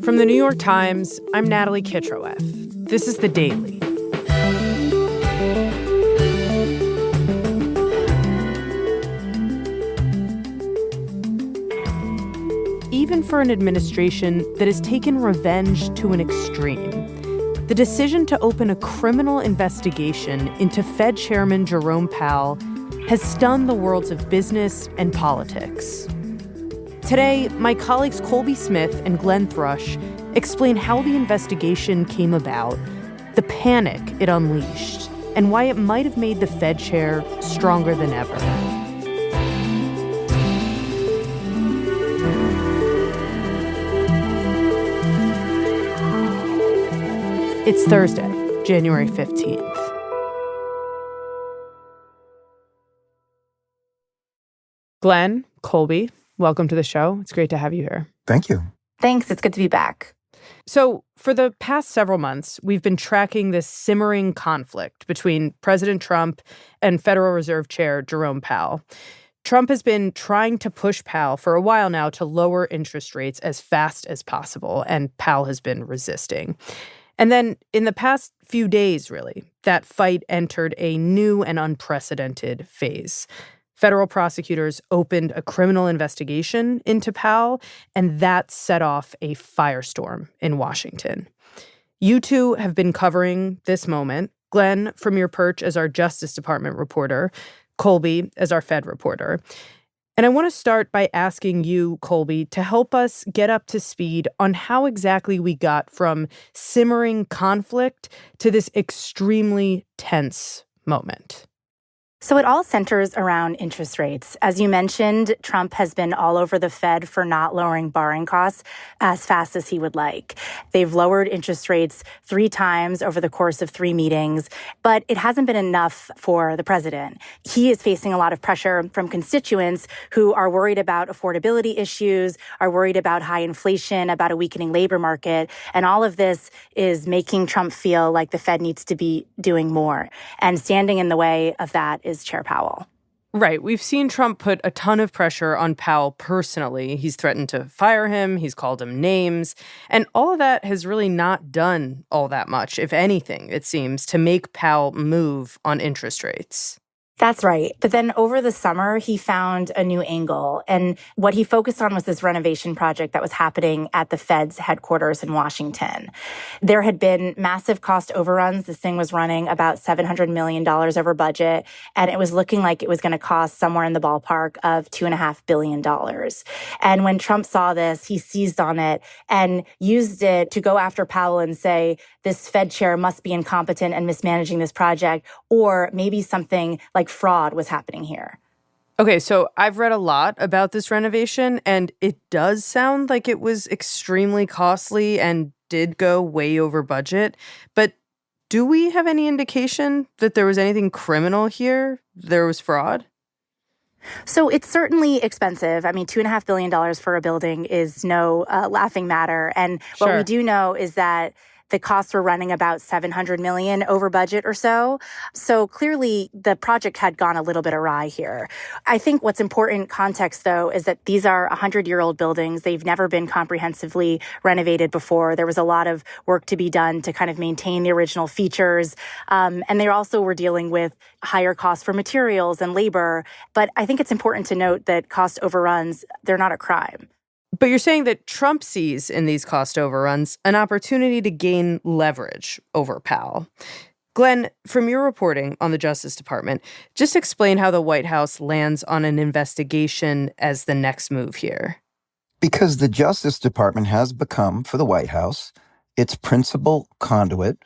From the New York Times, I'm Natalie Kitroeff. This is The Daily. Even for an administration that has taken revenge to an extreme, the decision to open a criminal investigation into Fed Chairman Jerome Powell has stunned the worlds of business and politics. Today, my colleagues Colby Smith and Glenn Thrush explain how the investigation came about, the panic it unleashed, and why it might have made the Fed chair stronger than ever. It's Thursday, January 15th. Glenn, Colby, welcome to the show. It's great to have you here. Thank you. Thanks. It's good to be back. So for the past several months, we've been tracking this simmering conflict between President Trump and Federal Reserve Chair Jerome Powell. Trump has been trying to push Powell for a while now to lower interest rates as fast as possible, and Powell has been resisting. And then in the past few days, really, that fight entered a new and unprecedented phase. Federal prosecutors opened a criminal investigation into Powell, and that set off a firestorm in Washington. You two have been covering this moment. Glenn, from your perch as our Justice Department reporter, Colby as our Fed reporter. And I want to start by asking you, Colby, to help us get up to speed on how exactly we got from simmering conflict to this extremely tense moment. So it all centers around interest rates. As you mentioned, Trump has been all over the Fed for not lowering borrowing costs as fast as he would like. They've lowered interest rates 3 times over the course of 3 meetings, but it hasn't been enough for the president. He is facing a lot of pressure from constituents who are worried about affordability issues, are worried about high inflation, about a weakening labor market, and all of this is making Trump feel like the Fed needs to be doing more. And standing in the way of that is Chair Powell. Right. We've seen Trump put a ton of pressure on Powell personally. He's threatened to fire him. He's called him names. And all of that has really not done all that much, if anything, it seems, to make Powell move on interest rates. That's right. But then over the summer, he found a new angle. And what he focused on was this renovation project that was happening at the Fed's headquarters in Washington. There had been massive cost overruns. This thing was running about $700 million over budget. And it was looking like it was going to cost somewhere in the ballpark of $2.5 billion. And when Trump saw this, he seized on it and used it to go after Powell and say, this Fed chair must be incompetent and mismanaging this project, or maybe something like fraud was happening here. Okay, so I've read a lot about this renovation, and it does sound like it was extremely costly and did go way over budget. But do we have any indication that there was anything criminal here? There was fraud? So it's certainly expensive. I mean, $2.5 billion for a building is no laughing matter. And what we do know is that the costs were running about $700 million over budget or so. So clearly the project had gone a little bit awry here. I think what's important context, though, is that these are 100-year-old buildings. They've never been comprehensively renovated before. There was a lot of work to be done to kind of maintain the original features. And they also were dealing with higher costs for materials and labor. But I think it's important to note that cost overruns, they're not a crime. But you're saying that Trump sees in these cost overruns an opportunity to gain leverage over Powell. Glenn, from your reporting on the Justice Department, just explain how the White House lands on an investigation as the next move here. Because the Justice Department has become, for the White House, its principal conduit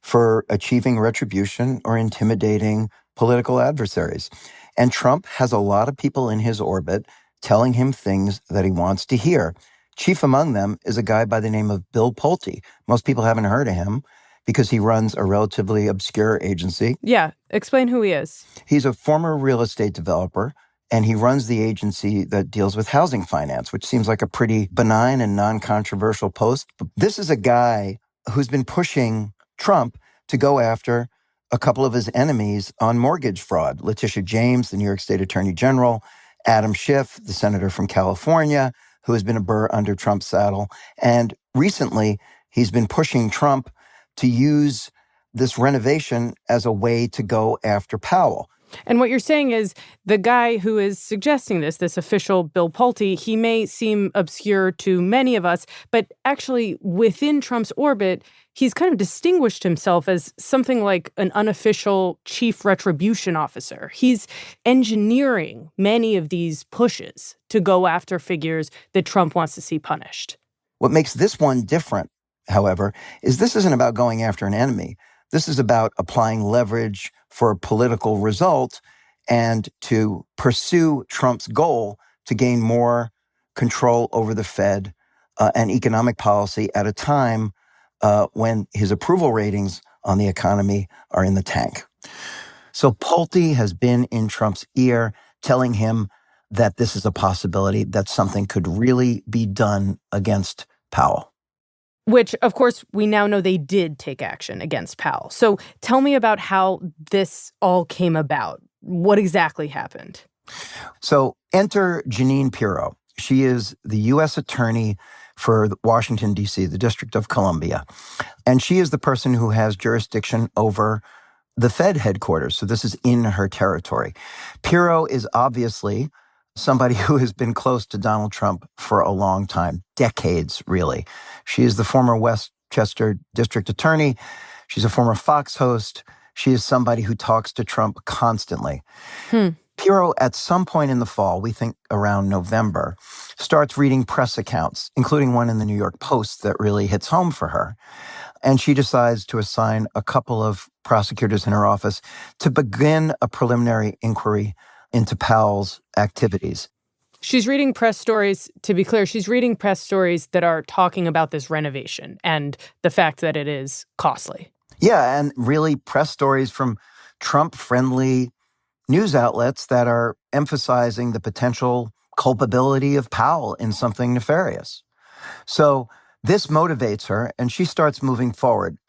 for achieving retribution or intimidating political adversaries. And Trump has a lot of people in his orbit telling him things that he wants to hear. Chief among them is a guy by the name of Bill Pulte. Most people haven't heard of him because he runs a relatively obscure agency. Yeah, explain who he is. He's a former real estate developer, and he runs the agency that deals with housing finance, which seems like a pretty benign and non-controversial post. But this is a guy who's been pushing Trump to go after a couple of his enemies on mortgage fraud. Letitia James, the New York State Attorney General, Adam Schiff, the senator from California, who has been a burr under Trump's saddle. And recently, he's been pushing Trump to use this renovation as a way to go after Powell. And what you're saying is the guy who is suggesting this official Bill Pulte, he may seem obscure to many of us, but actually within Trump's orbit, he's kind of distinguished himself as something like an unofficial chief retribution officer. He's engineering many of these pushes to go after figures that Trump wants to see punished. What makes this one different, however, is this isn't about going after an enemy. This is about applying leverage for a political result and to pursue Trump's goal to gain more control over the Fed and economic policy at a time when his approval ratings on the economy are in the tank. So Pulte has been in Trump's ear, telling him that this is a possibility, that something could really be done against Powell. Which, of course, we now know they did take action against Powell. So tell me about how this all came about. What exactly happened? So enter Jeanine Pirro. She is the U.S. Attorney for Washington, D.C., the District of Columbia. And she is the person who has jurisdiction over the Fed headquarters. So this is in her territory. Pirro is obviously somebody who has been close to Donald Trump for a long time, decades, really. She is the former Westchester District Attorney. She's a former Fox host. She is somebody who talks to Trump constantly. Pirro, at some point in the fall, we think around November, starts reading press accounts, including one in the New York Post that really hits home for her. And she decides to assign a couple of prosecutors in her office to begin a preliminary inquiry into Powell's activities. She's reading press stories, to be clear, she's reading press stories that are talking about this renovation and the fact that it is costly. Yeah, and really press stories from Trump-friendly news outlets that are emphasizing the potential culpability of Powell in something nefarious. So this motivates her, and she starts moving forward.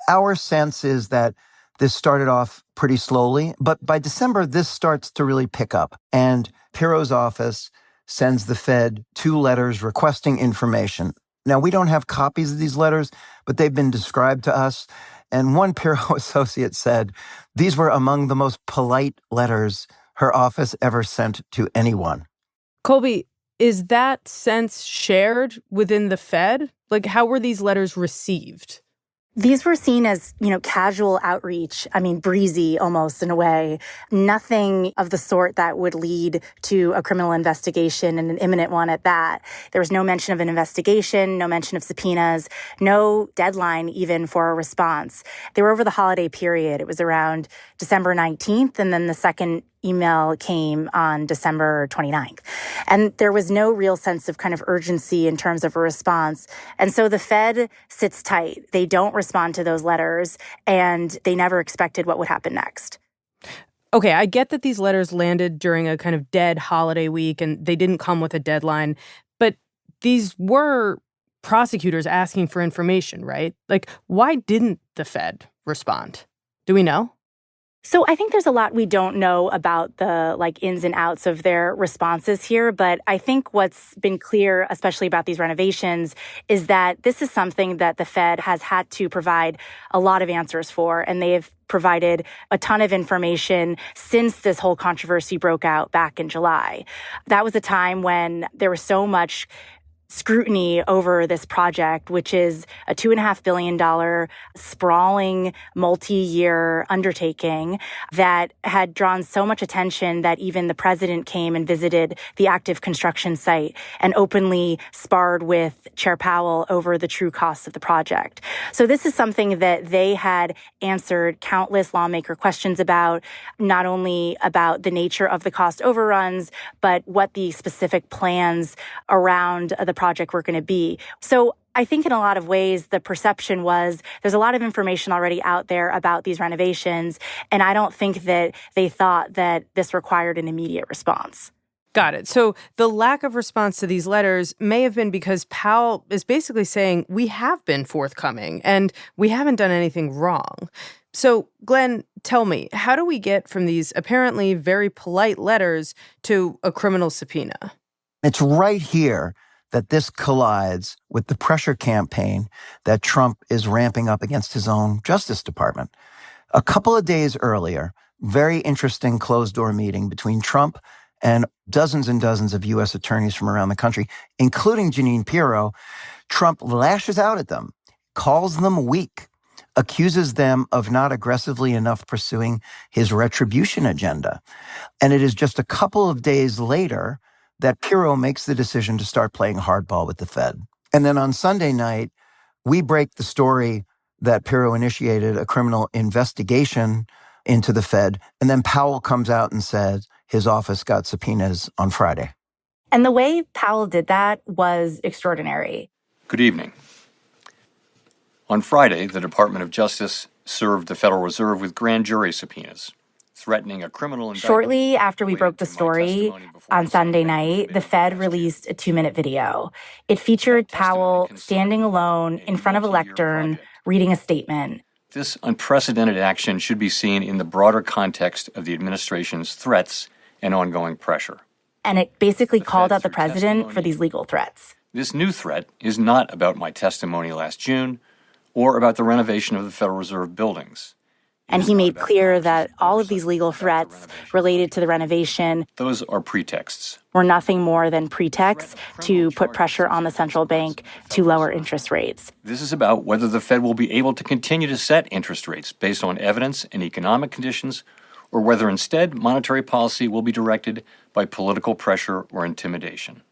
Our sense is that this started off pretty slowly, but by December, this starts to really pick up. And Pirro's office sends the Fed 2 letters requesting information. Now, we don't have copies of these letters, but they've been described to us. And one Pirro associate said, these were among the most polite letters her office ever sent to anyone. Colby, is that sense shared within the Fed? Like, how were these letters received? These were seen as, casual outreach. I mean, breezy almost in a way. Nothing of the sort that would lead to a criminal investigation and an imminent one at that. There was no mention of an investigation, no mention of subpoenas, no deadline even for a response. They were over the holiday period. It was around December 19th, and then the second email came on December 29th. And there was no real sense of kind of urgency in terms of a response. And so the Fed sits tight. They don't respond to those letters, and they never expected what would happen next. Okay, I get that these letters landed during a kind of dead holiday week, and they didn't come with a deadline. But these were prosecutors asking for information, right? Like, why didn't the Fed respond? Do we know? So I think there's a lot we don't know about the ins and outs of their responses here. But I think what's been clear, especially about these renovations, is that this is something that the Fed has had to provide a lot of answers for. And they have provided a ton of information since this whole controversy broke out back in July. That was a time when there was so much scrutiny over this project, which is a $2.5 billion sprawling multi-year undertaking that had drawn so much attention that even the president came and visited the active construction site and openly sparred with Chair Powell over the true costs of the project. So this is something that they had answered countless lawmaker questions about, not only about the nature of the cost overruns, but what the specific plans around the project were going to be. So I think in a lot of ways, the perception was there's a lot of information already out there about these renovations, and I don't think that they thought that this required an immediate response. Got it. So the lack of response to these letters may have been because Powell is basically saying we have been forthcoming and we haven't done anything wrong. So, Glenn, tell me, how do we get from these apparently very polite letters to a criminal subpoena? It's right here that this collides with the pressure campaign that Trump is ramping up against his own Justice Department. A couple of days earlier, very interesting closed-door meeting between Trump and dozens and dozens of U.S. attorneys from around the country, including Jeanine Pirro. Trump lashes out at them, calls them weak, accuses them of not aggressively enough pursuing his retribution agenda. And it is just a couple of days later that Pirro makes the decision to start playing hardball with the Fed. And then on Sunday night, we break the story that Pirro initiated a criminal investigation into the Fed. And then Powell comes out and says his office got subpoenas on Friday. And the way Powell did that was extraordinary. Good evening. On Friday, the Department of Justice served the Federal Reserve with grand jury subpoenas, threatening a criminal indictment. Shortly after we broke the story, on Sunday night, the Fed released a 2-minute video. It featured Powell standing alone in front of a lectern, reading a statement. This unprecedented action should be seen in the broader context of the administration's threats and ongoing pressure. And it basically called out the president for these legal threats. This new threat is not about my testimony last June or about the renovation of the Federal Reserve buildings. And he made clear that all of these legal threats related to the renovation, those are pretexts, were nothing more than pretexts to put pressure on the central bank to lower interest rates. This is about whether the Fed will be able to continue to set interest rates based on evidence and economic conditions, or whether instead monetary policy will be directed by political pressure or intimidation.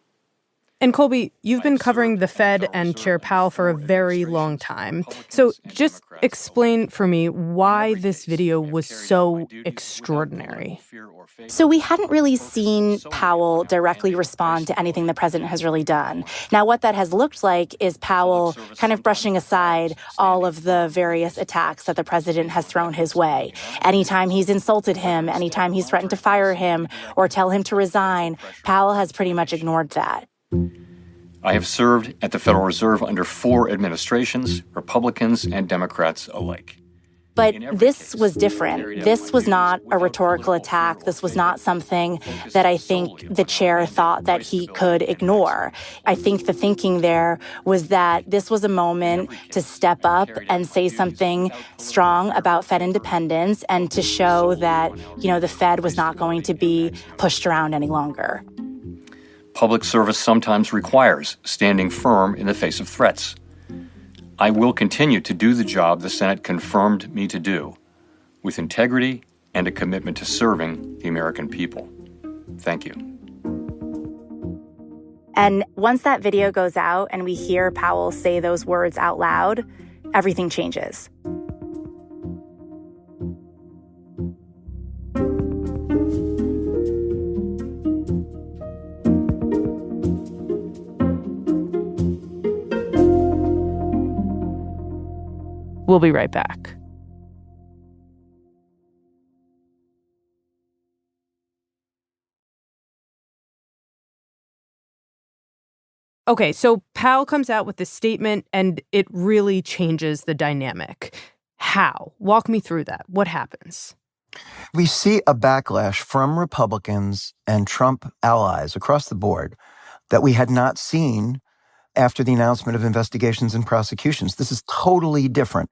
And Colby, you've been covering the Fed and Chair Powell for a very long time. So just explain for me why this video was so extraordinary. So we hadn't really seen Powell directly respond to anything the president has really done. Now, what that has looked like is Powell kind of brushing aside all of the various attacks that the president has thrown his way. Anytime he's insulted him, anytime he's threatened to fire him or tell him to resign, Powell has pretty much ignored that. I have served at the Federal Reserve under 4 administrations, Republicans and Democrats alike. But this was different. This was not a rhetorical attack. This was not something that I think the chair thought that he could ignore. I think the thinking there was that this was a moment to step up and say something strong about Fed independence and to show that, the Fed was not going to be pushed around any longer. Public service sometimes requires standing firm in the face of threats. I will continue to do the job the Senate confirmed me to do, with integrity and a commitment to serving the American people. Thank you. And once that video goes out and we hear Powell say those words out loud, everything changes. We'll be right back. Okay, so Powell comes out with this statement, and it really changes the dynamic. How? Walk me through that. What happens? We see a backlash from Republicans and Trump allies across the board that we had not seen after the announcement of investigations and prosecutions. This is totally different.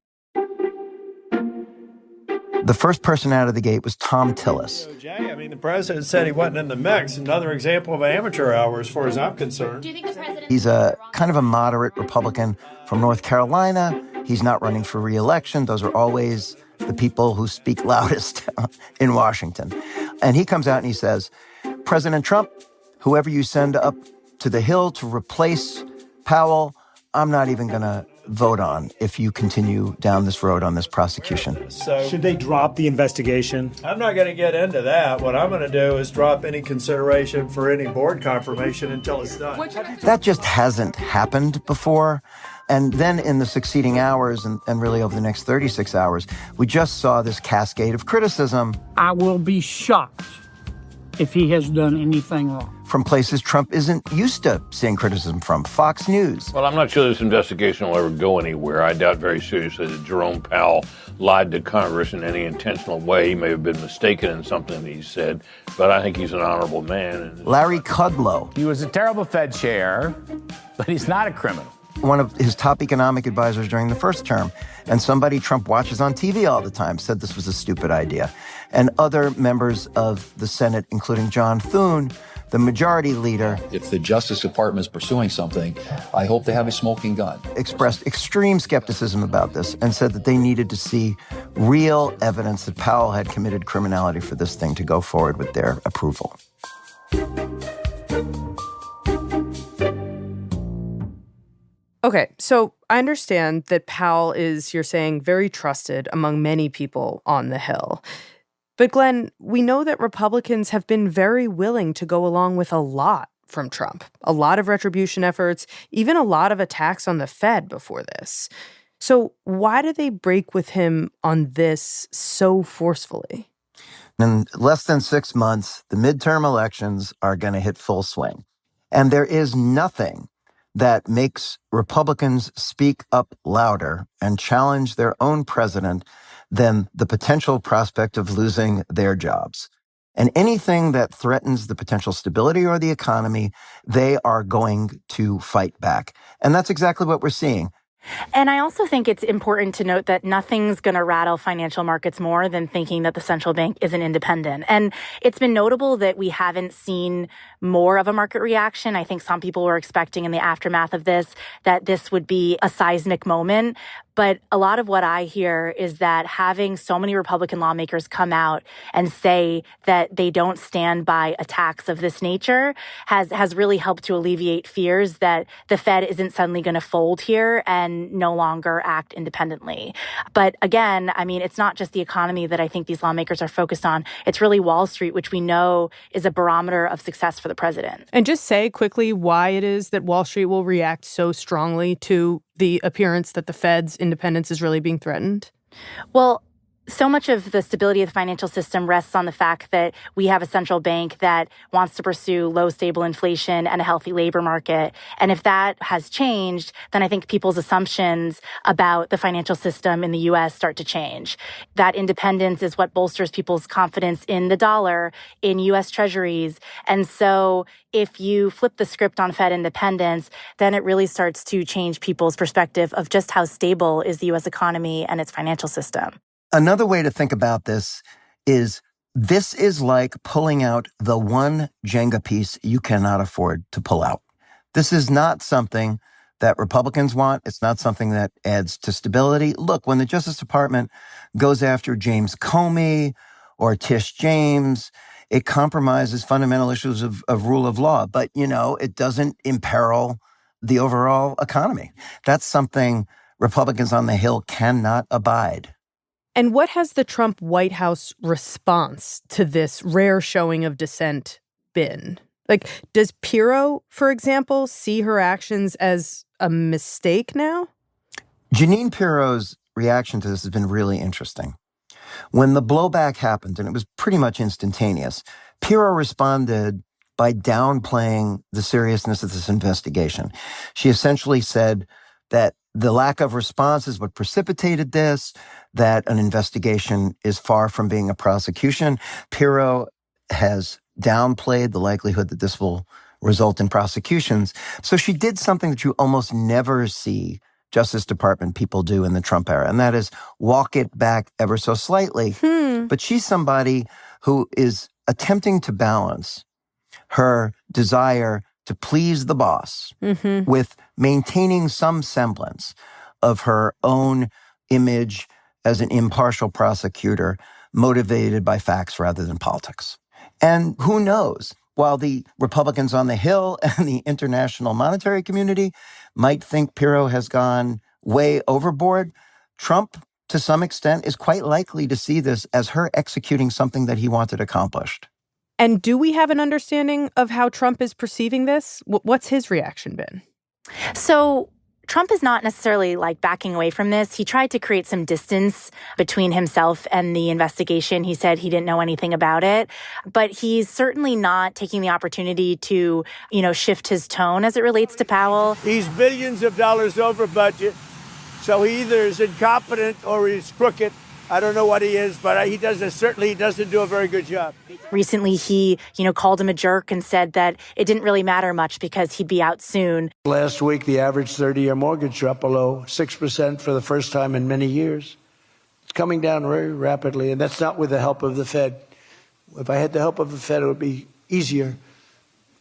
The first person out of the gate was Tom Tillis. D.O.J. The president said he wasn't in the mix. Another example of amateur hour as far as I'm concerned. Do you think the president... He's a kind of a moderate Republican from North Carolina. He's not running for re-election. Those are always the people who speak loudest in Washington. And he comes out and he says, President Trump, whoever you send up to the Hill to replace Powell, I'm not even going to vote on if you continue down this road on this prosecution. So should they drop the investigation? I'm not going to get into that. What I'm going to do is drop any consideration for any board confirmation until it's done. That just hasn't happened before. And then in the succeeding hours and really over the next 36 hours, we just saw this cascade of criticism. I will be shocked if he has done anything wrong. From places Trump isn't used to seeing criticism from, Fox News. Well, I'm not sure this investigation will ever go anywhere. I doubt very seriously that Jerome Powell lied to Congress in any intentional way. He may have been mistaken in something that he said, but I think he's an honorable man. Larry Kudlow. He was a terrible Fed chair, but he's not a criminal. One of his top economic advisors during the first term, and somebody Trump watches on TV all the time, said this was a stupid idea. And other members of the Senate, including John Thune, the majority leader, if the Justice Department is pursuing something, I hope they have a smoking gun, expressed extreme skepticism about this and said that they needed to see real evidence that Powell had committed criminality for this thing to go forward with their approval. Okay, so I understand that Powell is, you're saying, very trusted among many people on the Hill. But Glenn, we know that Republicans have been very willing to go along with a lot from Trump. A lot of retribution efforts, even a lot of attacks on the Fed before this. So why do they break with him on this so forcefully? In less than 6 months, the midterm elections are going to hit full swing. And there is nothing that makes Republicans speak up louder and challenge their own president than the potential prospect of losing their jobs. And anything that threatens the potential stability or the economy, they are going to fight back. And that's exactly what we're seeing. And I also think it's important to note that nothing's going to rattle financial markets more than thinking that the central bank isn't independent. And it's been notable that we haven't seen more of a market reaction. I think some people were expecting in the aftermath of this that this would be a seismic moment. But a lot of what I hear is that having so many Republican lawmakers come out and say that they don't stand by attacks of this nature has really helped to alleviate fears that the Fed isn't suddenly going to fold here and no longer act independently. But again, I mean, it's not just the economy that I think these lawmakers are focused on. It's really Wall Street, which we know is a barometer of success for the president. And just say quickly why it is that Wall Street will react so strongly to the appearance that the Fed's independence is really being threatened? Well, so much of the stability of the financial system rests on the fact that we have a central bank that wants to pursue low, stable inflation and a healthy labor market. And if that has changed, then I think people's assumptions about the financial system in the U.S. start to change. That independence is what bolsters people's confidence in the dollar, in U.S. treasuries. And so if you flip the script on Fed independence, then it really starts to change people's perspective of just how stable is the U.S. economy and its financial system. Another way to think about this is like pulling out the one Jenga piece you cannot afford to pull out. This is not something that Republicans want. It's not something that adds to stability. Look, when the Justice Department goes after James Comey or Tish James, it compromises fundamental issues of rule of law. But, it doesn't imperil the overall economy. That's something Republicans on the Hill cannot abide. And what has the Trump White House response to this rare showing of dissent been? Like, does Pirro, for example, see her actions as a mistake now? Jeanine Pirro's reaction to this has been really interesting. When the blowback happened, and it was pretty much instantaneous, Pirro responded by downplaying the seriousness of this investigation. She essentially said that the lack of response is what precipitated this, that an investigation is far from being a prosecution. Pirro has downplayed the likelihood that this will result in prosecutions. So she did something that you almost never see Justice Department people do in the Trump era, and that is walk it back ever so slightly. But she's somebody who is attempting to balance her desire to please the boss with maintaining some semblance of her own image as an impartial prosecutor motivated by facts rather than politics. And who knows, while the Republicans on the Hill and the international monetary community might think Pirro has gone way overboard, Trump, to some extent, is quite likely to see this as her executing something that he wanted accomplished. And do we have an understanding of how Trump is perceiving this? What's his reaction been? So Trump is not necessarily backing away from this. He tried to create some distance between himself and the investigation. He said he didn't know anything about it, but he's certainly not taking the opportunity to, shift his tone as it relates to Powell. He's billions of dollars over budget, so he either is incompetent or he's crooked. I don't know what he is, but he doesn't do a very good job. Recently, he, called him a jerk and said that it didn't really matter much because he'd be out soon. Last week, the average 30-year mortgage dropped below 6% for the first time in many years. It's coming down very rapidly, and that's not with the help of the Fed. If I had the help of the Fed, it would be easier,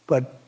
but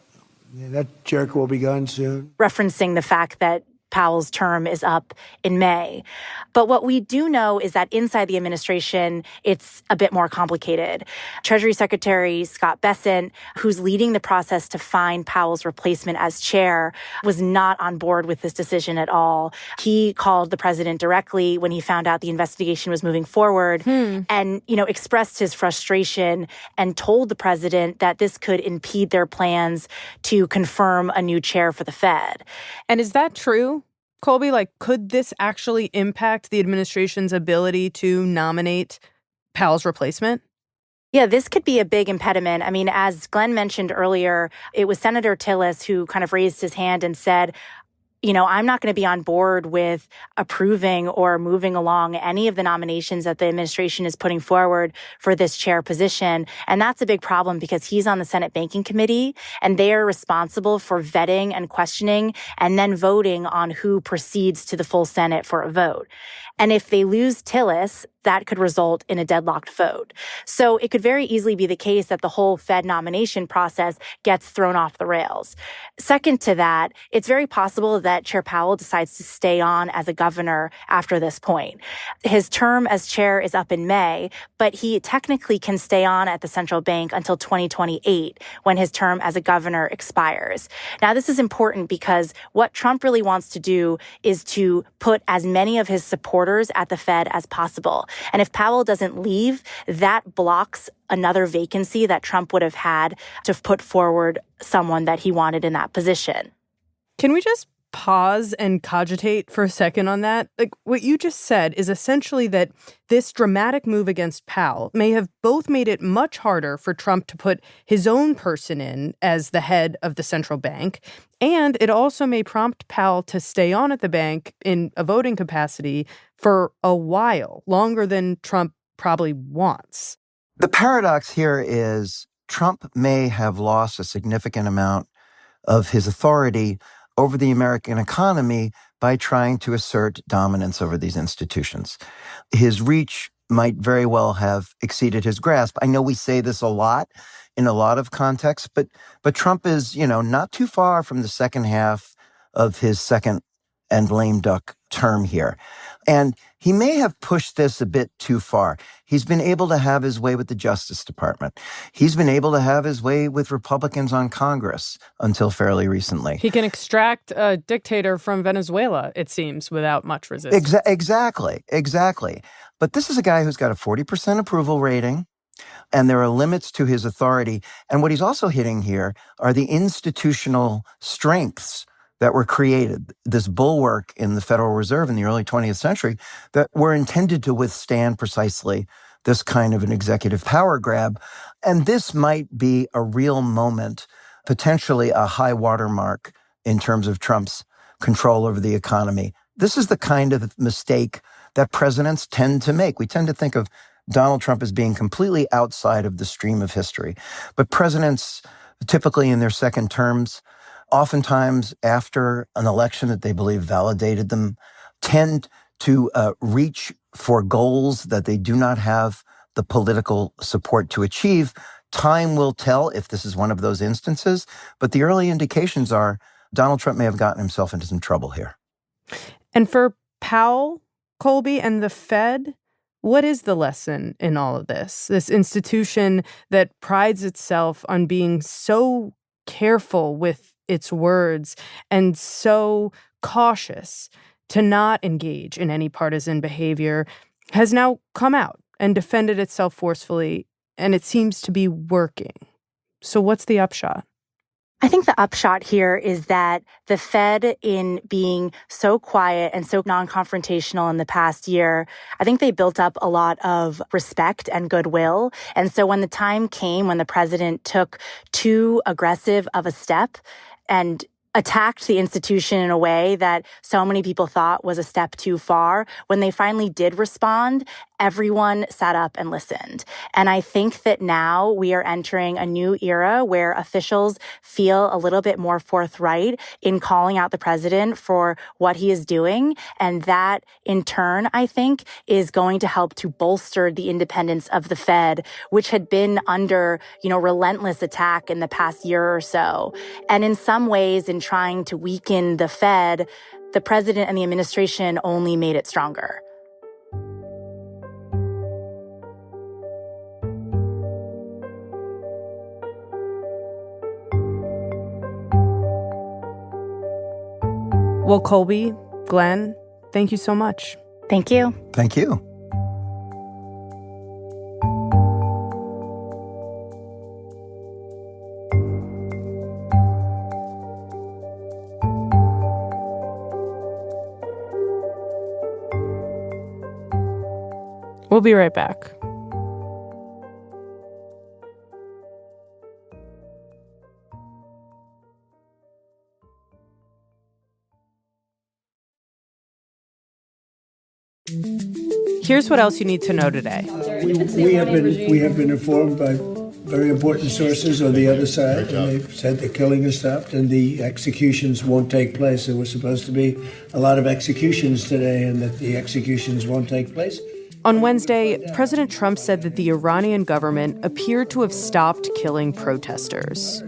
that jerk will be gone soon. Referencing the fact that Powell's term is up in May. But what we do know is that inside the administration, it's a bit more complicated. Treasury Secretary Scott Bessent, who's leading the process to find Powell's replacement as chair, was not on board with this decision at all. He called the president directly when he found out the investigation was moving forward and, expressed his frustration and told the president that this could impede their plans to confirm a new chair for the Fed. And is that true? Colby, could this actually impact the administration's ability to nominate Powell's replacement? Yeah, this could be a big impediment. I mean, as Glenn mentioned earlier, it was Senator Tillis who kind of raised his hand and said, I'm not going to be on board with approving or moving along any of the nominations that the administration is putting forward for this chair position. And that's a big problem because he's on the Senate Banking Committee, and they are responsible for vetting and questioning and then voting on who proceeds to the full Senate for a vote. And if they lose Tillis, that could result in a deadlocked vote. So it could very easily be the case that the whole Fed nomination process gets thrown off the rails. Second to that, it's very possible that Chair Powell decides to stay on as a governor after this point. His term as chair is up in May, but he technically can stay on at the central bank until 2028 when his term as a governor expires. Now, this is important because what Trump really wants to do is to put as many of his supporters at the Fed as possible. And if Powell doesn't leave, that blocks another vacancy that Trump would have had to put forward someone that he wanted in that position. Can we just pause and cogitate for a second on that? What you just said is essentially that this dramatic move against Powell may have both made it much harder for Trump to put his own person in as the head of the central bank, and it also may prompt Powell to stay on at the bank in a voting capacity for a while, longer than Trump probably wants. The paradox here is Trump may have lost a significant amount of his authority over the American economy by trying to assert dominance over these institutions. His reach might very well have exceeded his grasp. I know we say this a lot in a lot of contexts, but Trump is, not too far from the second half of his second and lame duck term here. And he may have pushed this a bit too far. He's been able to have his way with the Justice Department. He's been able to have his way with Republicans on Congress until fairly recently. He can extract a dictator from Venezuela, it seems, without much resistance. Exactly. But this is a guy who's got a 40% approval rating, and there are limits to his authority. And what he's also hitting here are the institutional strengths that were created, this bulwark in the Federal Reserve in the early 20th century that were intended to withstand precisely this kind of an executive power grab. And this might be a real moment, potentially a high watermark in terms of Trump's control over the economy. This is the kind of mistake that presidents tend to make. We tend to think of Donald Trump as being completely outside of the stream of history. But presidents, typically in their second terms, oftentimes after an election that they believe validated them, tend to reach for goals that they do not have the political support to achieve. Time will tell if this is one of those instances, but the early indications are Donald Trump may have gotten himself into some trouble here. And for Powell, Colby, and the Fed, what is the lesson in all of this? This institution that prides itself on being so careful with its words and so cautious to not engage in any partisan behavior has now come out and defended itself forcefully, and it seems to be working. So what's the upshot? I think the upshot here is that the Fed, in being so quiet and so non-confrontational in the past year, I think they built up a lot of respect and goodwill. And so when the time came when the president took too aggressive of a step and attacked the institution in a way that so many people thought was a step too far, when they finally did respond, everyone sat up and listened. And I think that now we are entering a new era where officials feel a little bit more forthright in calling out the president for what he is doing. And that, in turn, I think, is going to help to bolster the independence of the Fed, which had been under, relentless attack in the past year or so. And in some ways, in trying to weaken the Fed, the president and the administration only made it stronger. Well, Colby, Glenn, thank you so much. Thank you. Thank you. We'll be right back. Here's what else you need to know today. We have been informed by very important sources on the other side, and they've said the killing has stopped and the executions won't take place. There was supposed to be a lot of executions today, and that the executions won't take place. On Wednesday, President Trump said that the Iranian government appeared to have stopped killing protesters.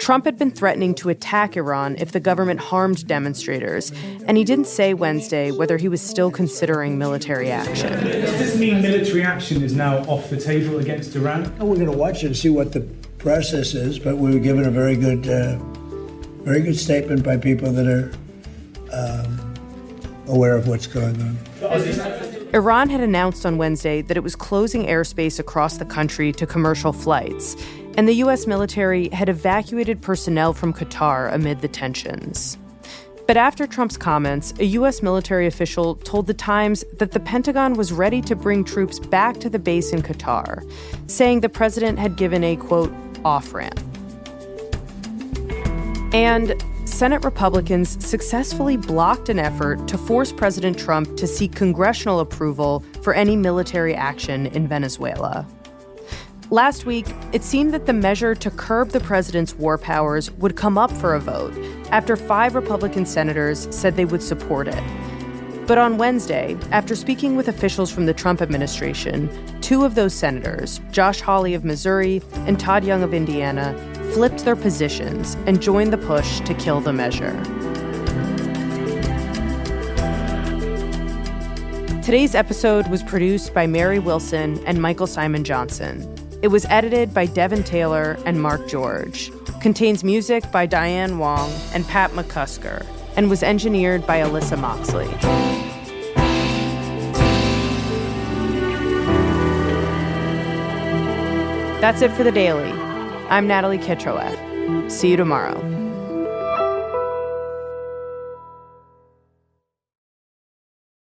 Trump had been threatening to attack Iran if the government harmed demonstrators, and he didn't say Wednesday whether he was still considering military action. Does this mean military action is now off the table against Iran? We're going to watch and see what the process is, but we were given a very good statement by people that are aware of what's going on. Iran had announced on Wednesday that it was closing airspace across the country to commercial flights, and the U.S. military had evacuated personnel from Qatar amid the tensions. But after Trump's comments, a U.S. military official told The Times that the Pentagon was ready to bring troops back to the base in Qatar, saying the president had given a, quote, off-ramp. And Senate Republicans successfully blocked an effort to force President Trump to seek congressional approval for any military action in Venezuela. Last week, it seemed that the measure to curb the president's war powers would come up for a vote after 5 Republican senators said they would support it. But on Wednesday, after speaking with officials from the Trump administration, 2 of those senators, Josh Hawley of Missouri and Todd Young of Indiana, flipped their positions and joined the push to kill the measure. Today's episode was produced by Mary Wilson and Michael Simon Johnson. It was edited by Devin Taylor and Mark George, contains music by Diane Wong and Pat McCusker, and was engineered by Alyssa Moxley. That's it for The Daily. I'm Natalie Kitroeff. See you tomorrow.